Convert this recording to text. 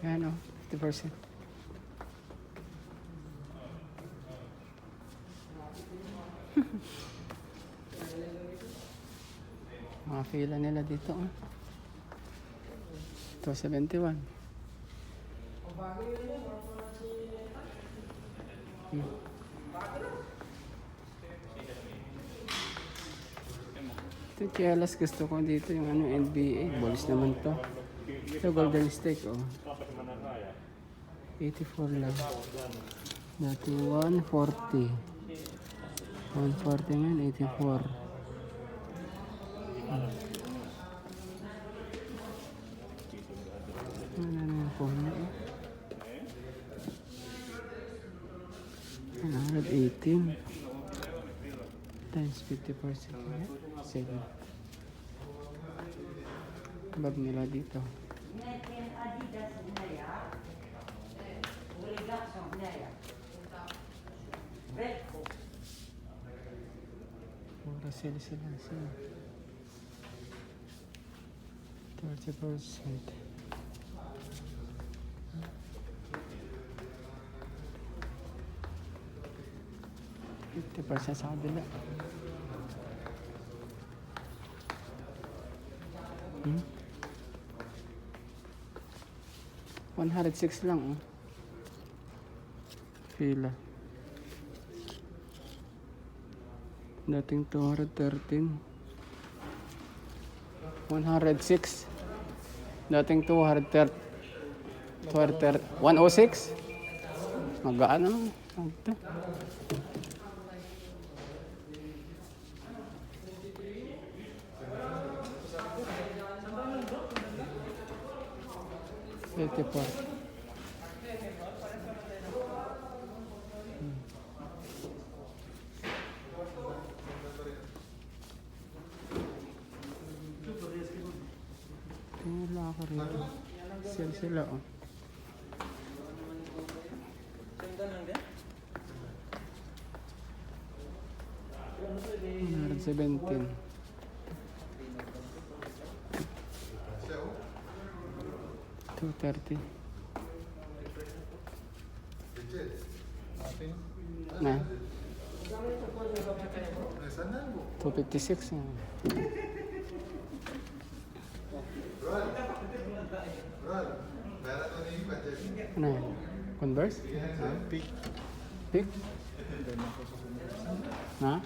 Ayan o, 50%. Mga fila nila dito. Oh. 271. Ito chinelas gusto ko dito yung ano NBA. Balls naman to. Ito Golden State oh. 84 lang. Dati 140. 140 ngayon 84. Ano na yung phone na eh. 118 times 50%. 7. Bag nila dito. Mura sila sila. 30%. sa kabila. 106 lang oh. Fila. Dating 213. 106. Dating 230. 106. Magaan naman. Ito. Ito po. Wala ako rito. Sila oh. 117. 230. Na? 256. Ano yan? Converse? Pick. Pick? Na?